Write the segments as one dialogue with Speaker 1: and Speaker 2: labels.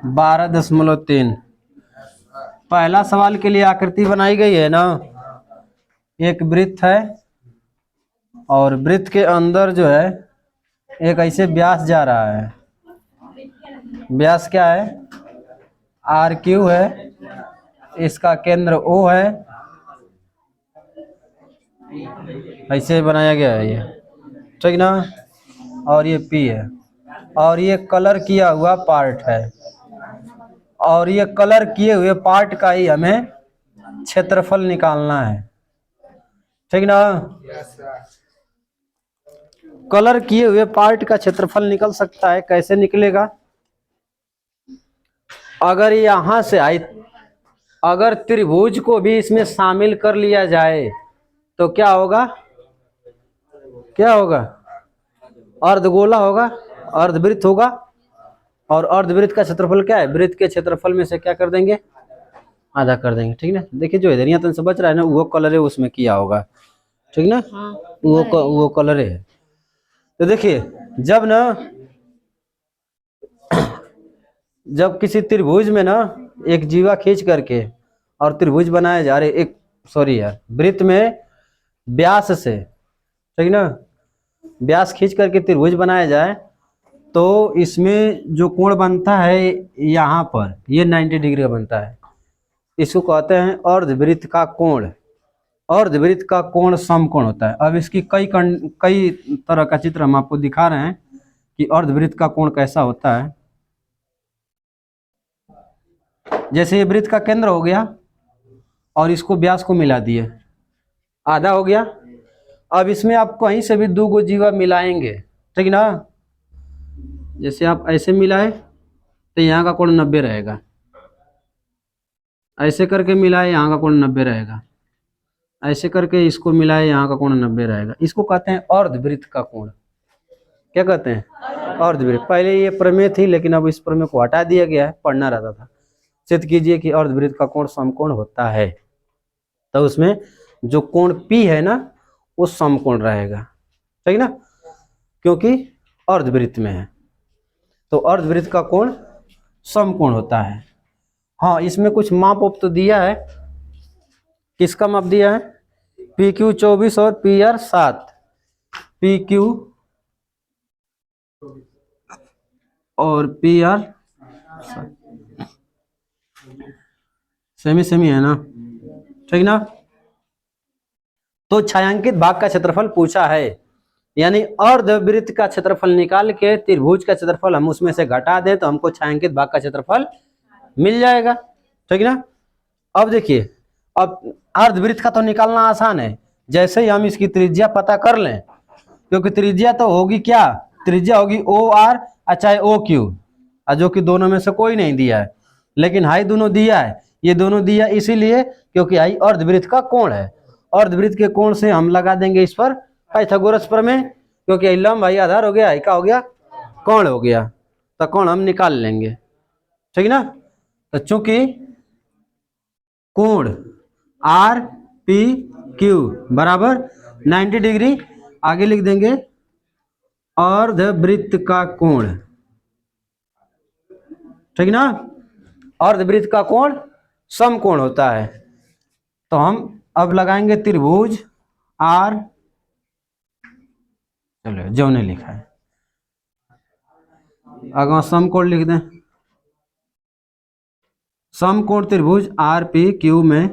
Speaker 1: 12.3। पहला सवाल के लिए आकृति बनाई गई है ना, एक वृत्त है और वृत्त के अंदर जो है एक ऐसे व्यास जा रहा है। व्यास क्या है? आर क्यू है, इसका केंद्र ओ है, ऐसे बनाया गया है ये, ठीक ना। और ये पी है और ये कलर किया हुआ पार्ट है और ये कलर किए हुए पार्ट का ही हमें क्षेत्रफल निकालना है, ठीक ना। कलर किए हुए पार्ट का क्षेत्रफल निकल सकता है, कैसे निकलेगा? अगर यहां से आई, अगर त्रिभुज को भी इसमें शामिल कर लिया जाए तो क्या होगा? क्या होगा? अर्धगोला होगा, अर्धवृत्त होगा। और अर्धवृत्त का क्षेत्रफल क्या है? वृत्त के क्षेत्रफल में से क्या कर देंगे? आधा कर देंगे, ठीक ना। देखिए जो इधर यहाँ से बच रहा है ना, वो कलर है उसमें किया होगा, ठीक ना। वो कलर है। तो देखिए जब ना, जब किसी त्रिभुज में ना एक जीवा खींच करके और त्रिभुज बनाया जा रहे, एक सॉरी यार, वृत्त में व्यास से, ठीक ना, व्यास खींच करके त्रिभुज बनाया जाए तो इसमें जो कोण बनता है यहाँ पर, ये 90 डिग्री का बनता है। इसको कहते हैं अर्धवृत्त का कोण। अर्धवृत्त का कोण समकोण होता है। अब इसकी कई तरह का चित्र हम आपको दिखा रहे हैं कि अर्धवृत्त का कोण कैसा होता है। जैसे ये वृत्त का केंद्र हो गया और इसको व्यास को मिला दिए, आधा हो गया। अब इसमें आप कहीं से भी दो गो जीवा मिलाएंगे, ठीक ना। जैसे आप ऐसे मिलाए तो यहाँ का कोण 90 रहेगा, ऐसे करके मिलाए यहाँ का कोण 90 रहेगा, ऐसे करके इसको मिलाए यहाँ का कोण 90 रहेगा। इसको कहते हैं अर्धवृत्त का कोण। क्या कहते हैं? अर्धवृत्त। पहले ये प्रमेय थी लेकिन अब इस प्रमेय को हटा दिया गया है, पढ़ना रहता था। सिद्ध कीजिए कि अर्धवृत्त का कोण समकोण होता है, तो उसमें जो कोण P है ना वो समकोण रहेगा, ठीक ना, क्योंकि अर्धवृत्त में है। तो अर्धवृत्त का कोण समकोण होता है। हाँ, इसमें कुछ माप उप तो दिया है। किसका माप दिया है? PQ 24 और PR 7। PQ और PR सेमी है ना, ठीक ना। तो छायांकित भाग का क्षेत्रफल पूछा है, यानी अर्धवृत्त का क्षेत्रफल निकाल के त्रिभुज का क्षेत्रफल हम उसमें से घटा दें तो हमको छायांकित भाग का क्षेत्रफल मिल जाएगा, ठीक ना। अब देखिए, अब अर्धवृत्त का तो निकालना आसान है। जैसे ही हम इसकी त्रिज्या पता कर लें, क्योंकि त्रिज्या तो होगी क्या? त्रिज्या होगी OR चाहे OQ, जो कि दोनों में से कोई नहीं दिया है, लेकिन हाई दोनों दिया है। ये दोनों दिया इसीलिए क्योंकि हाई अर्धवृत्त का कोण है। अर्धवृत्त के कोण से हम लगा देंगे इस पर पाइथागोरस प्रमेय, क्योंकि लंब भाई आधार हो गया, हाई का हो गया कोण हो गया, तो कोण हम निकाल लेंगे, ठीक ना। तो चूंकि कोण RPQ बराबर 90 डिग्री, आगे लिख देंगे अर्धवृत्त का कोण, ठीक ना। अर्धवृत्त का कोण समकोण होता है। तो हम अब लगाएंगे त्रिभुज R, चलो जो ने लिखा है आगे समकोण लिख दें। समकोण त्रिभुज RPQ में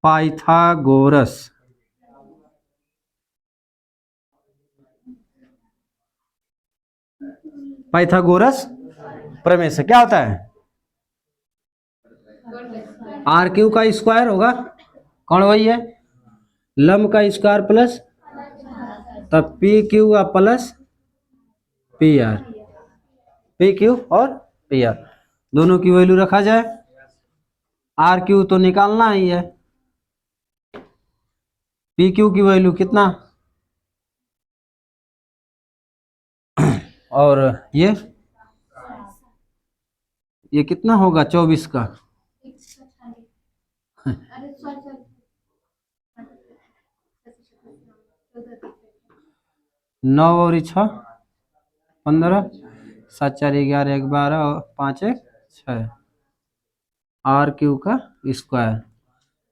Speaker 1: पाइथागोरस प्रमेय से क्या होता है? RQ का स्क्वायर होगा, कौन वही है, लंब का स्क्वायर प्लस, तब PQ का प्लस PR, PQ और PR दोनों की वैल्यू रखा जाए। RQ तो निकालना ही है, PQ की वैल्यू कितना, और ये कितना होगा 24 का, 9 और 6 15, 7 4 11 1 12 और 5 1 6 आर क्यू का स्क्वायर,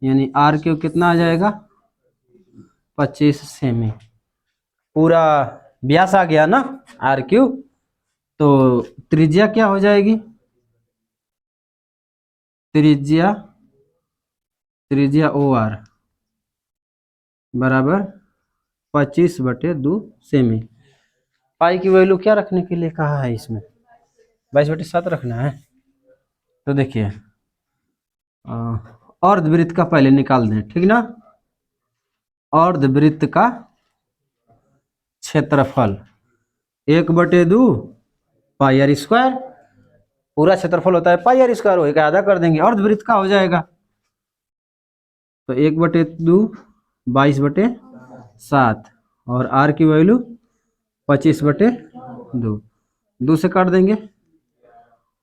Speaker 1: यानी आर क्यू कितना आ जाएगा 25 सेमी। पूरा व्यास आ गया ना आर क्यू। तो त्रिज्या क्या हो जाएगी, त्रिज्या त्रिज्या ओ आर बराबर 25/2 सेमी। पाई की वैल्यू क्या रखने के लिए कहा है इसमें, 22/7 रखना है। तो देखिए अर्धवृत्त का पहले निकाल दें, ठीक ना। अर्धवृत्त का क्षेत्रफल 1/2 पाई आर स्क्वायर, पूरा क्षेत्रफल होता है पाई आर स्क्वायर, वही का आधा कर देंगे अर्धवृत्त का हो जाएगा। तो 1/2 22/7 और आर की वैल्यू 25/2, 2 से काट देंगे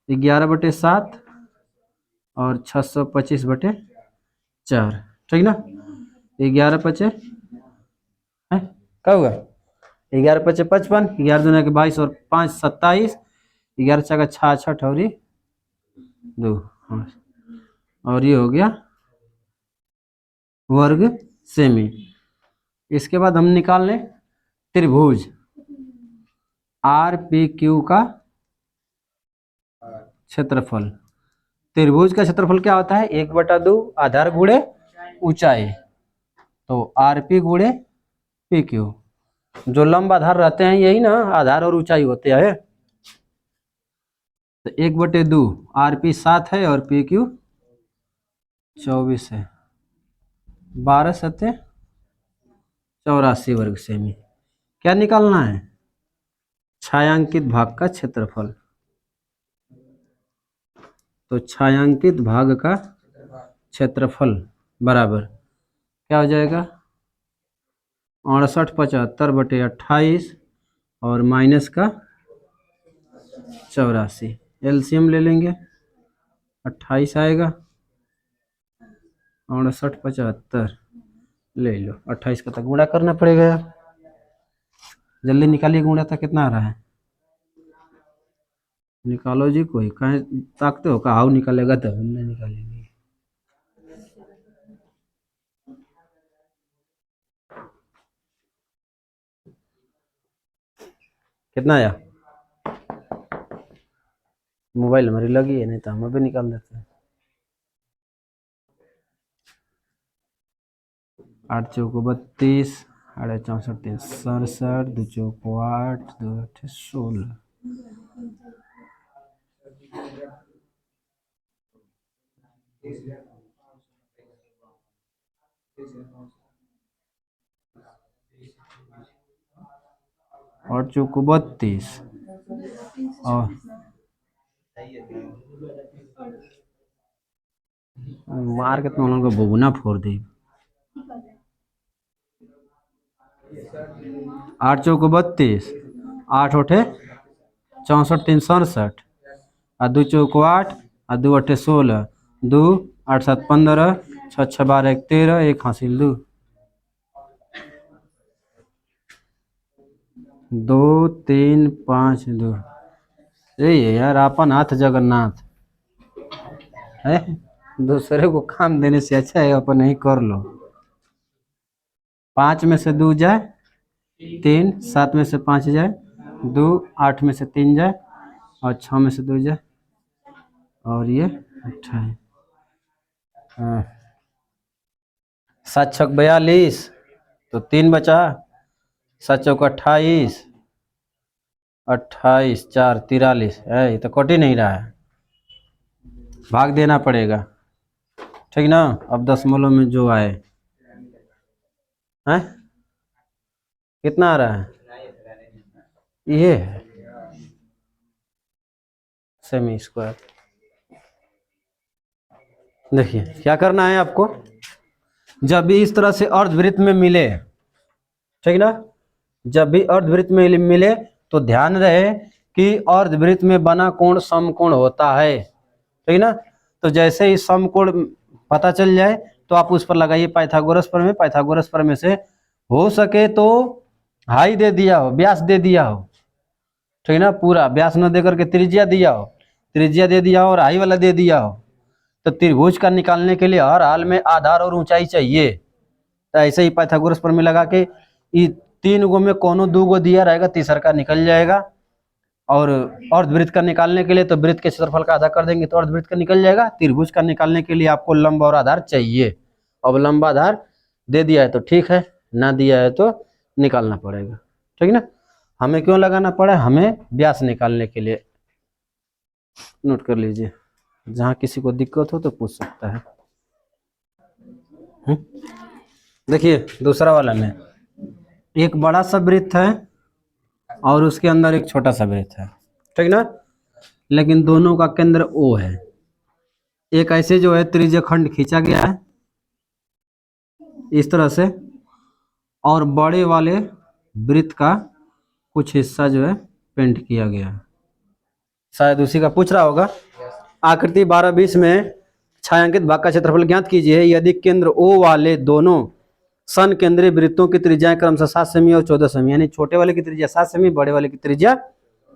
Speaker 1: 11/7 और 625/4, ठीक ना। 11 5 है क्या होगा 11 5 55, 11 दूना के 22 और 5 27, 11 छका 66 और 2, और ये हो गया वर्ग सेमी। इसके बाद हम निकाल लें त्रिभुज आर पी क्यू का क्षेत्रफल। त्रिभुज का क्षेत्रफल क्या होता है 1/2 आधार गुणे ऊंचाई, तो आर पी गुणे पी क्यू। जो लंब आधार रहते हैं यही ना आधार और ऊंचाई होते हैं। तो 1/2 आर पी 7 है और पी क्यू 24 है, 12 7 84 वर्ग सेमी। क्या निकालना है छायांकित भाग का क्षेत्रफल। तो छायांकित भाग का क्षेत्रफल बराबर क्या हो जाएगा 68/75/28 और माइनस का 84, एलसीएम ले लेंगे 28 आएगा, 68/75 ले लो, 28 का तक गुणा करना पड़ेगा। जल्दी निकालिए गुणा था कितना आ रहा है, निकालो जी, कोई कहीं ताकते हो कहा निकालेगा तो हम नहीं निकालेंगे। कितना आया, मोबाइल हमारी लगी है नहीं तो हम अभी निकाल देते हैं। 8 चौको 32, 8 64 3 67, 2 चौको 8, 2 8 16। और चौको 32 और मार के तुम लोगों को बोगुना फोड़ दी। 8 चौको 32, 8 8 64 3 67 और 2 चौको 8 और 2 8 16, 2 8 7 15, 6 6 12 1 13, 1 हासिल 2, 2 3 5 2। यही है यार अपन हाथ जगन्नाथ है, दूसरे को काम देने से अच्छा है अपन नहीं कर लो। 5 में से 2 जाए 3, 7 में से 5 जाए 2, 8 में से 3 जाए और 6 में से 2 जाए और ये 28, 7 6 42, तो 3 बचा, 7 चौक 28, 28 4 43 है, ये तो कट ही नहीं रहा है, भाग देना पड़ेगा, ठीक ना। अब दशमलव में जो आए हैं कितना आ रहा है, ये है सेमी स्क्वायर। देखिए क्या करना है आपको, जब भी इस तरह से अर्धवृत्त में मिले, ठीक ना, जब भी अर्धवृत्त में मिले तो ध्यान रहे कि अर्धवृत्त में बना कोण समकोण होता है, ठीक ना। तो जैसे ही समकोण पता चल जाए तो आप उस पर लगाइए पाइथागोरस प्रमेय। पाइथागोरस प्रमेय से हो सके तो हाई दे दिया हो, व्यास दे दिया हो, ठीक है ना, पूरा व्यास न दे करके त्रिज्या दिया हो, त्रिज्या दे दिया हो और आई वाला दे दिया हो, तो त्रिभुज का निकालने के लिए हर हाल में आधार और ऊंचाई चाहिए। तो ऐसे ही पाइथागोरस प्रमेय लगा के ये 3 गो में कोनो 2 गो दिया रहेगा, तीसरा का निकल जाएगा। और अर्धवृत्त का निकालने के लिए तो वृत्त के क्षेत्रफल का आधा कर देंगे तो अर्धवृत्त का निकल जाएगा। त्रिभुज का निकालने के लिए आपको लंब और आधार चाहिए। अब लंब आधार दे दिया है तो ठीक है, ना दिया है तो निकालना पड़ेगा। ठीक ना, हमें क्यों लगाना पड़ा, हमें व्यास निकालने के लिए। नोट कर लीजिए, जहां किसी को दिक्कत हो तो पूछ सकता है। देखिए दूसरा वाला में एक बड़ा सा वृत्त है और उसके अंदर एक छोटा सा वृत्त है, ठीक ना, लेकिन दोनों का केंद्र O है। एक ऐसे जो है त्रिज्यखंड खींचा गया है इस तरह से, और बड़े वाले वृत्त का कुछ हिस्सा जो है पेंट किया गया है, शायद उसी का पूछ रहा होगा। आकृति 12-20 में छायांकित भाग का क्षेत्रफल ज्ञात कीजिए यदि केंद्र O वाले दोनों सन केंद्रीय वृत्तों की त्रिज्याएं क्रमशः 7 सेमी और 14 सेमी, यानी छोटे वाले की त्रिज्या 7 सेमी, बड़े वाले की त्रिज्या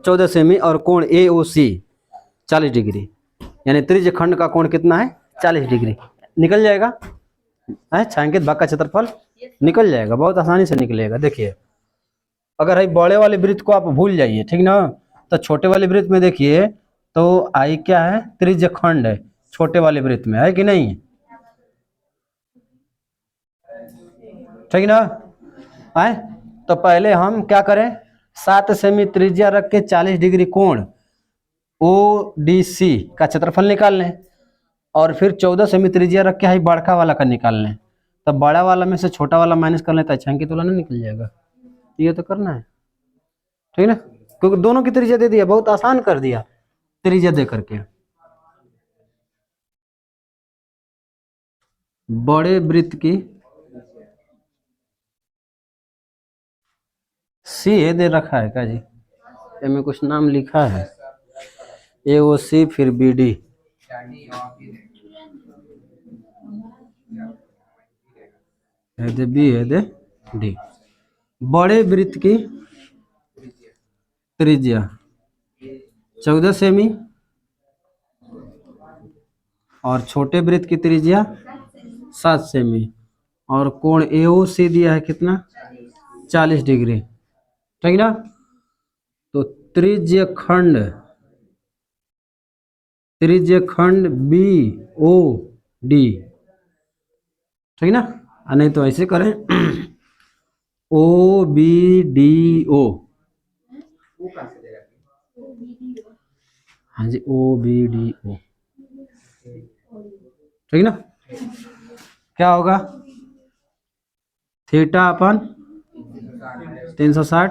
Speaker 1: 14 सेमी, और कोण AOC 40 डिग्री, यानी त्रिज्यखंड का कोण कितना है 40 डिग्री। निकल जाएगा है, छायांकित भाग का क्षेत्रफल निकल जाएगा, बहुत आसानी से निकलेगा। देखिए अगर है बड़े वाले वृत्त को आप भूल जाइए, ठीक ना, तो छोटे वाले वृत्त में देखिए तो आई क्या है, त्रिज्यखंड है छोटे वाले वृत्त में, है कि नहीं, ठीक ना है। तो पहले हम क्या करें, 7 सेमी त्रिज्या रख के 40 डिग्री कोण ODC का क्षेत्रफल निकाल लें, और फिर 14 सेमी त्रिज्या रख के है बड़का वाला का निकाल लें। तब बड़ा वाला में से छोटा वाला माइनस कर लें तो छायांकित वाला नहीं निकल जाएगा। ये तो करना है, ठीक ना, क्योंकि दोनों की त्रिज्या दे दिया, बहुत आसान कर दिया त्रिज्या दे करके। बड़े वृत्त की C दे रखा है क्या जी, इसमें कुछ नाम लिखा है AOC फिर BD, B D। बड़े वृत्त की त्रिज्या 14 सेमी और छोटे वृत्त की त्रिज्या 7 सेमी, और कोण AOC दिया है कितना 40 डिग्री, ठीक ना। तो त्रिज्यखंड BOD, ठीक ना, नहीं तो ऐसे करें OBDO, हाँ जी OBDO, ठीक ना। क्या होगा, थीटा अपन 360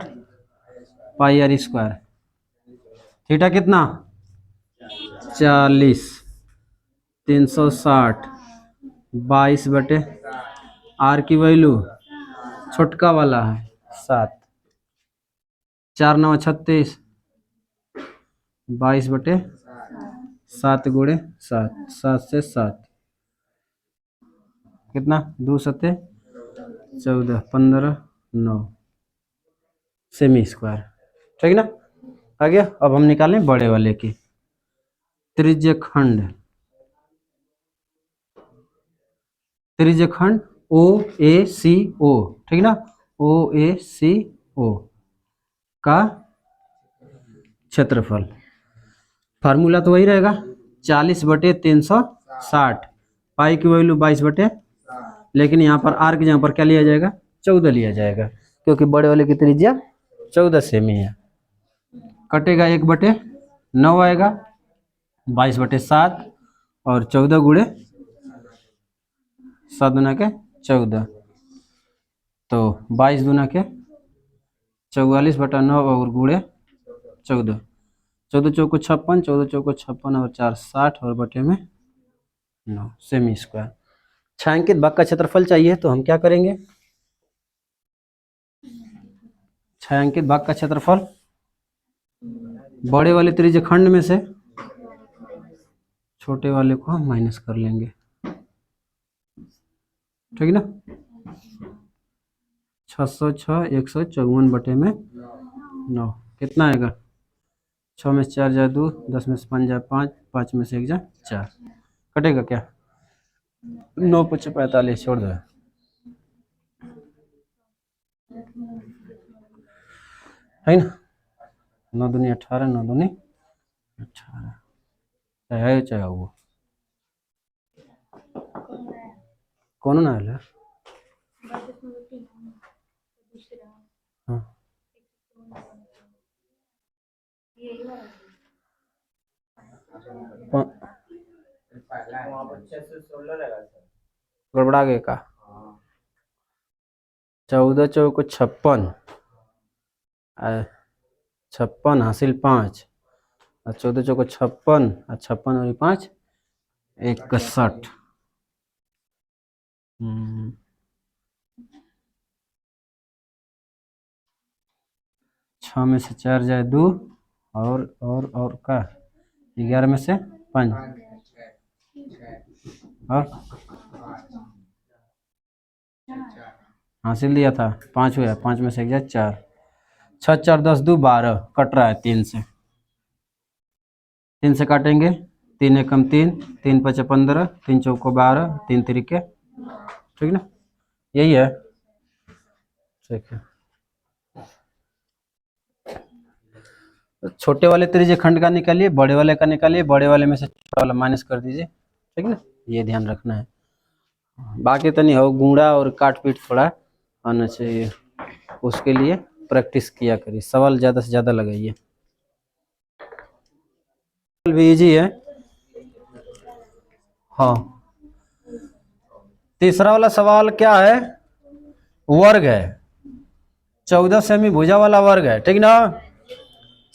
Speaker 1: पाई r स्क्वायर, थीटा कितना 40, 360 22 बटे r की वैल्यू छोटका वाला है 7, 4 9 36, 22 बटे 7 गुणे 7, 7 से 7 कितना 2 सते 14, 15 9 सेमी स्क्वायर, ठीक ना। आ गया। अब हम निकालें बड़े वाले की त्रिज्यखंड OACO, ठीक ना, OACO का क्षेत्रफल, फार्मूला तो वही रहेगा 40 बटे 360, पाई की वैल्यू 22 बटे, लेकिन यहाँ पर आर की जगह पर क्या लिया जाएगा 14 लिया जाएगा, क्योंकि बड़े वाले की त्रिज्या 14 सेमी है। कटेगा 1 बटे 9 आएगा, 22 बटे 7 और 14 गुणे 7 दूना के 14, तो 22 दूना के 44 बटा 9 और गुणे 14, 14 चौको 56, 14 चौको 56 और 4 60 और बटे में 9 सेमी स्क्वायर। छायांकित भाग का क्षेत्रफल चाहिए तो हम क्या करेंगे, छायांकित भाग का क्षेत्रफल बड़े वाले त्रिज्यखंड में से छोटे वाले को हम माइनस कर लेंगे, ठीक ना। 606 154 बटे में 9 कितना आएगा 6 में से 4 जाए 2, 10 में से 5 जाए 5, 5 में से 1 जाए 4, कटेगा क्या? 9 5 45, छोड़ दो। है ना, 9 दूनी 18, 9 दूनी 18, चाहे है चाहे वो, कौन ना है? हाँ गड़बड़ा गए का? 14 चौको 56, 56 हासिल 5, और 14 चौको 56, और 56 और 5 61। 6 में से 4 जाए 2, और का 11 में से 5, और हासिल दिया था 5 हुआ, 5 में से 1 जाए 4, 6 4 10 2 12, कट रहा है 3 से, 3 से काटेंगे, 3 एकम 3, 3 5 15, 3 चौको 12, 3 तिरिके, ठीक ना, यही है, ठीक है। तो छोटे वाले त्रिज्य खंड का निकालिए, बड़े वाले का निकालिए, बड़े वाले में से छोटा वाला माइनस कर दीजिए, ठीक ना, ये ध्यान रखना है। बाकी तो नहीं हो, गुणा और काट पीट थोड़ा आना चाहिए, उसके लिए प्रैक्टिस किया करिए, सवाल ज़्यादा से ज़्यादा लगाइए, भी इजी है। हाँ, तीसरा वाला सवाल क्या है? वर्ग है, 14 सेमी भुजा वाला वर्ग है, ठीक ना।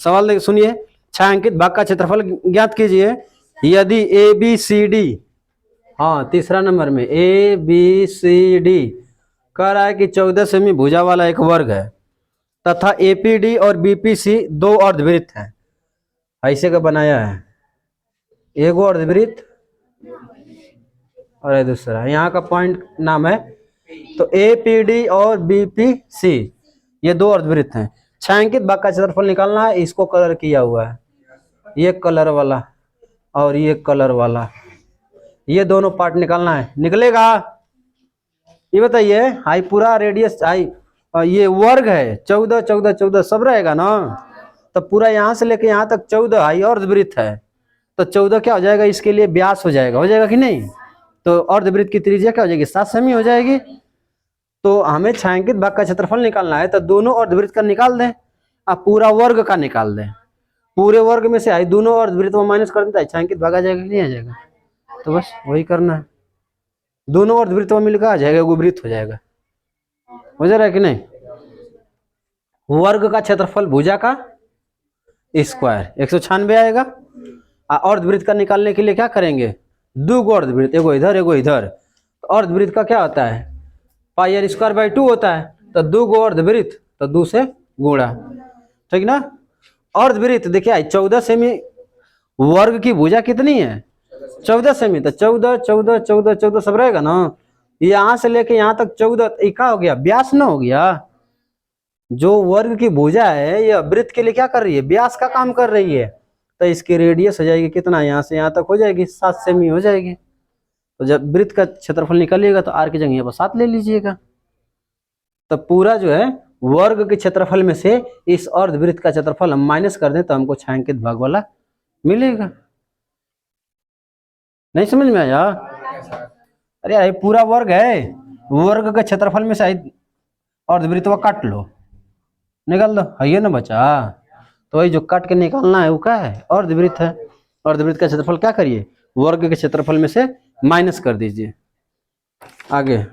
Speaker 1: सवाल देख सुनिए, छायांकित भाग का क्षेत्रफल ज्ञात कीजिए यदि ए बी सी डी, हाँ तीसरा नंबर में ए बी सी डी कह रहा है कि 14 सेमी भुजा वाला एक वर्ग है तथा एपीडी और बीपीसी दो अर्धवृत्त हैं, ऐसे का बनाया है, एगो अर्धवृत्त और दूसरा, यहाँ का पॉइंट नाम है, तो एपीडी और बीपीसी ये दो अर्धवृत्त हैं। छायांकित भाग का क्षेत्रफल निकालना है, इसको कलर किया हुआ है, ये कलर वाला और ये कलर वाला, ये दोनों पार्ट निकालना है, निकलेगा? ये बताइए, आई पूरा रेडियस आई, ये वर्ग है, 14 14 14 सब रहेगा ना, तो पूरा यहाँ से लेके यहाँ तक 14 आई अर्धवृत्त है, तो 14 क्या हो जाएगा, इसके लिए व्यास हो जाएगा कि नहीं, तो अर्धवृत्त की त्रिज्या क्या हो जाएगी, 7 सेमी हो जाएगी। तो हमें छायांकित भाग का क्षेत्रफल निकालना है, तो दोनों अर्धवृत्त का निकाल दें, अब पूरा वर्ग का निकाल दें, पूरे वर्ग में से आई दोनों अर्धवृत्त में माइनस कर देता है, छायांकित भाग आ जाएगा कि नहीं आ जाएगा, तो बस वही करना है, दोनों अर्धवृत्त में मिलकर आ जाएगा, वो वृत्त हो जाएगा, हो जा रहा है कि नहीं। वर्ग का क्षेत्रफल भुजा का स्क्वायर 196 आएगा, अर्धवृत्त का निकालने के लिए क्या करेंगे, दो गो अर्धवृत्त, एगो इधर एगो इधर, तो अर्धवृत्त का क्या होता है, पाई आर स्क्वायर बाई 2 होता है, तो दो गो अर्धवृत्त, तो 2 से गुणा, ठीक ना। अर्धवृत्त देखिए 14 सेमी, वर्ग की भुजा कितनी है 14 सेमी, तो 14 14 14 14 सब रहेगा ना, यहाँ से लेके यहाँ तक 14, क्या हो गया, व्यास ना हो गया, जो वर्ग की भुजा है ये वृत्त के लिए क्या कर रही है, व्यास का काम कर रही है, तो इसकी रेडियस हो जाएगी कितना, यहाँ से यहाँ तक हो जाएगी 7 सेमी हो जाएगी, तो जब वृत्त का क्षेत्रफल निकालिएगा तो आर की जगह पर 7 ले लीजिएगा, तो पूरा जो है वर्ग के क्षेत्रफल में से इस अर्धवृत्त का क्षेत्रफल हम माइनस कर दें तो हमको छायांकित भाग वाला मिलेगा। नहीं समझ में आया? अरे ये पूरा वर्ग है, वर्ग के क्षेत्रफल में से अर्धवृत्त काट लो, निकाल दो, है ये ना बचा, तो वही जो काट के निकालना है वो क्या है, अर्धवृत्त है, अर्धवृत्त का क्षेत्रफल क्या करिए, वर्ग के क्षेत्रफल में से माइनस कर दीजिए। आगे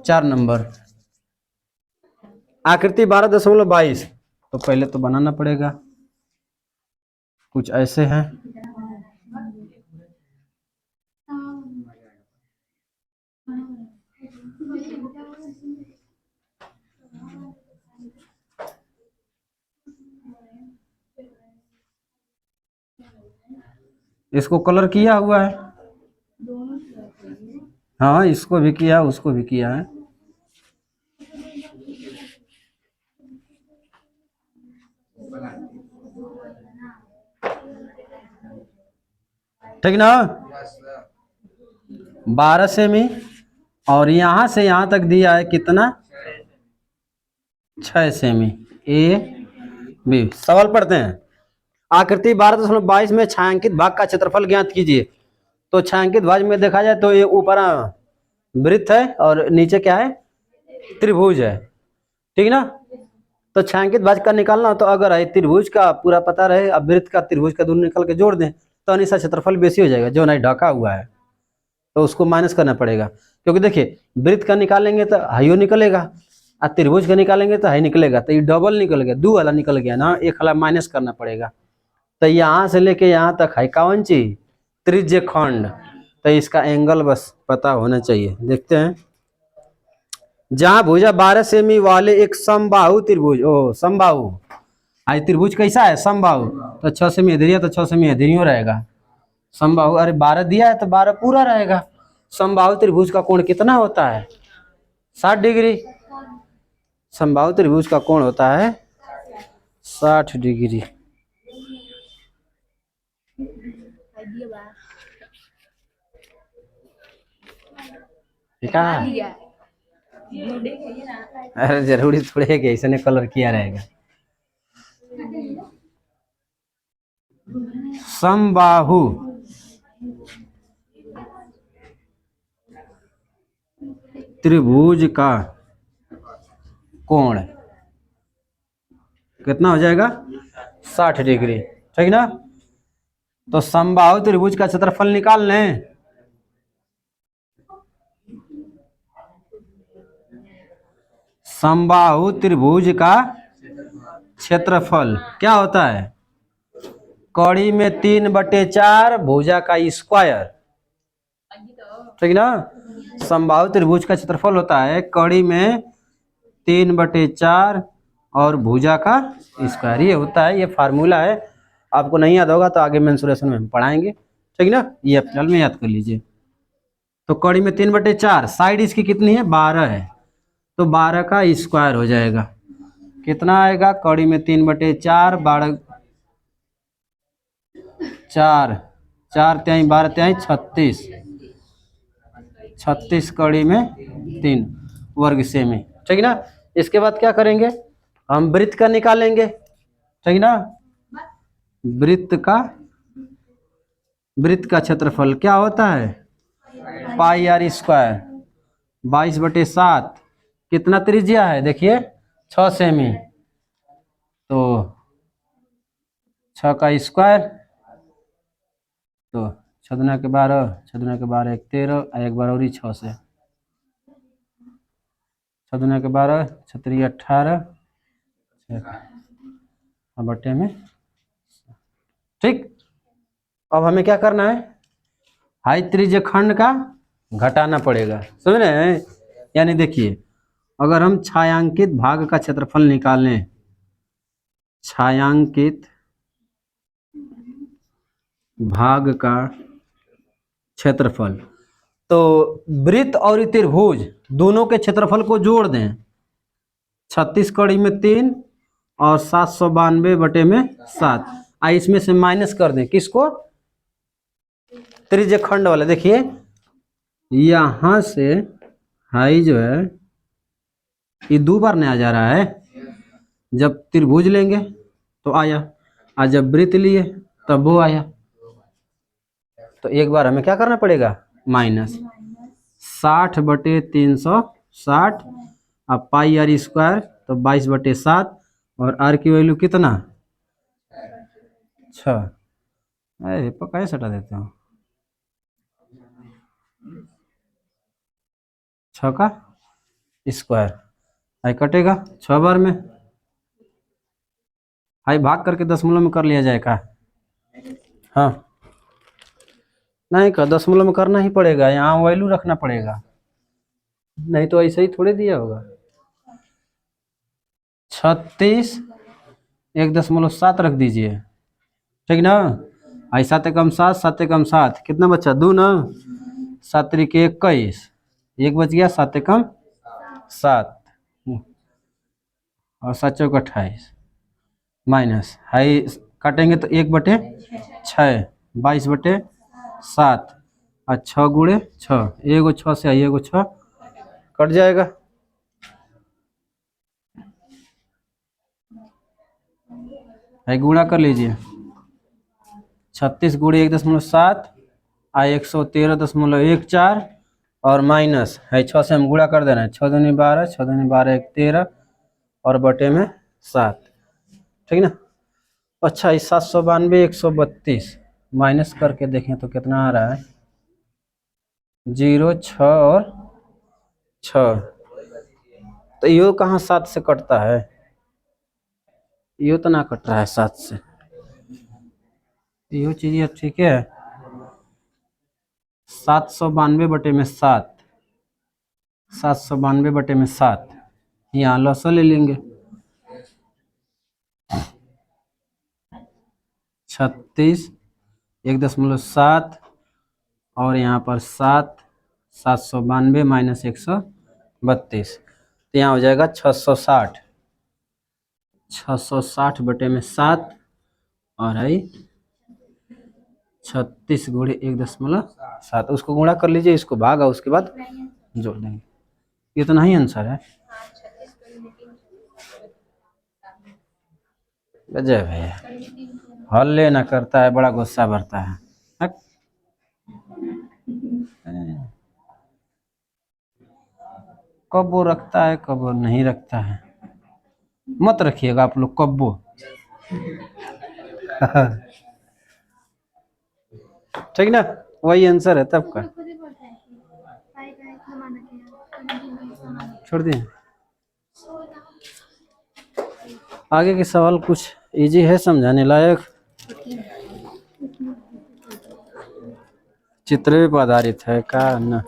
Speaker 1: 4 नंबर, आकृति 12.22, तो पहले तो बनाना पड़ेगा, कुछ ऐसे है, इसको कलर किया हुआ है, हाँ इसको भी किया उसको भी किया है, ठीक ना। 12 सेमी और यहां से यहां तक दिया है कितना, 6 सेमी। ए बी सवाल पढ़ते हैं। आकृति 12.22 में छायांकित भाग का क्षेत्रफल ज्ञात कीजिए। तो छायांकित भाग में देखा जाए तो ये ऊपर वृत्त है और नीचे क्या है, त्रिभुज है। ठीक ना। तो छायांकित भाग का निकालना हो तो अगर है त्रिभुज का पूरा पता रहे, अब वृत्त का त्रिभुज का दोनों निकाल के जोड़ दें तो अनिशा क्षेत्रफल बेसी हो जाएगा, जो नहीं ढका हुआ है तो उसको माइनस करना पड़ेगा। क्योंकि देखिए वृत्त का निकालेंगे तो हाइयो निकलेगा और त्रिभुज का निकालेंगे तो हाई निकलेगा, तो ये डबल निकल गया, दो वाला निकल गया ना, एक वाला माइनस करना पड़ेगा। तो यहाँ से लेके यहाँ तक है कौन चीज, त्रिज्य खंड। तो इसका एंगल बस पता होना चाहिए। देखते हैं, जहां भुजा 12 सेमी वाले एक समबाहु त्रिभुज, ओ समबाहु, आई त्रिभुज कैसा है, समबाहु, तो 6 सेमी इधर तो 6 सेमी इधर रहेगा। समबाहु, अरे 12 दिया है तो 12 पूरा रहेगा। समबाहु त्रिभुज का कोण कितना होता है, 60 डिग्री। समबाहु त्रिभुज का कोण होता है 60 डिग्री। ठीक है, अरे जरूरी थोड़े है कि ऐसे कलर किया रहेगा। समबाहु त्रिभुज का कोण कितना हो जाएगा, 60 डिग्री। ठीक ना। तो समबाहु त्रिभुज का क्षेत्रफल निकाल लें। समबाहु त्रिभुज का क्षेत्रफल क्या होता है, कड़ी में 3/4 भुजा का स्क्वायर। ठीक ना। समबाहु त्रिभुज का क्षेत्रफल होता है कड़ी में 3/4 और भुजा का स्क्वायर। ये होता है, ये फार्मूला है। आपको नहीं याद होगा तो आगे मेंसुरेशन में हम पढ़ाएंगे। ठीक ना, ये आप चल में याद कर लीजिए। तो कड़ी में 3/4, साइड इसकी कितनी है, 12 है, तो 12 का स्क्वायर हो जाएगा। कितना आएगा, कड़ी में 3/4, 12 4 4 3 12 3 36, 36 कड़ी में 3 वर्ग सेमी। ठीक ना। इसके बाद क्या करेंगे, हम वृत्त का निकालेंगे। ठीक ना। वृत्त का क्षेत्रफल क्या होता है, पाई आर स्क्वायर 22/7। कितना त्रिज्या है, देखिए 6 सेमी, तो 6 का स्क्वायर, तो 6 दूना के 12, 6 दूना के 12 1 13, एक बार और 6 से 6 दूना के 12, 6 3 18 बटे में। ठीक। अब हमें क्या करना है, हाई त्रिज्य खंड का घटाना पड़ेगा, समझ रहे हैं। यानी देखिए अगर हम छायांकित भाग का क्षेत्रफल निकालें, छायांकित भाग का क्षेत्रफल, तो वृत्त और त्रिभुज दोनों के क्षेत्रफल को जोड़ दें। 36 कड़ी में 3 और 792/7। इसमें से माइनस कर दें किसको, त्रिज्य खंड वाले। देखिए यहां से हाई जो है ये 2 बार नहीं आ जा रहा है, जब त्रिभुज लेंगे तो आया, और जब वृत्त लिए तब वो आया। तो एक बार हमें क्या करना पड़ेगा, माइनस 60/360, अब पाई आर स्क्वायर तो 22/7, और आर की वैल्यू कितना 6। अरे कैसे हटा देते हो, 6 का स्क्वायर, आई कटेगा 6 बार में, आई भाग करके दशमलव में कर लिया जाएगा। हाँ नहीं का दशमलव में करना ही पड़ेगा, यहाँ वैल्यू रखना पड़ेगा, नहीं तो ऐसे ही थोड़े दिया होगा। 36 1.7 रख दीजिए। ठीक ना। आई 7 एकम 7, 7 एकम 7, कितना बचा 2 ना, 7 3 के 21, एक बच गया, 7 एकम 7 और 7 चौक 28। माइनस हाई काटेंगे तो 1/6, 22/7 और 6 × 6, एगो 6 से एगो 6 कट जाएगा। है गुणा कर लीजिए, 36 × 1.7 आ 113.14 और माइनस है 6 से हम गुणा कर दे रहे हैं, 6 दूनी 12, 6 दूनी 12 1 13 और बटे में 7, ठीक ना। अच्छा, 792 132 माइनस करके देखें तो कितना आ रहा है, 0 6 और 6, तो यो कहाँ 7 से कटता है, यो तो ना कट रहा है 7 से, यो चीज ठीक है। 792/7, 792/7 यहाँ लसो ले लेंगे, 36 1.7 और यहाँ पर 7, 792 माइनस 132, तो यहाँ हो जाएगा 660, 660/7 और है 36 × 1.7, उसको गुणा कर लीजिए, इसको भागा, उसके बाद जोड़ देंगे, इतना ही आंसर है। गजब भैया, हल्ले ना करता है, बड़ा गुस्सा भरता है। कब वो रखता है, कब वो नहीं रखता है, मत रखिएगा आप लोग कब वो। ठीक ना, वही आंसर है तब का। छोड़ दिए, आगे के सवाल कुछ इजी है, समझाने लायक, चित्र पे आधारित है का ना।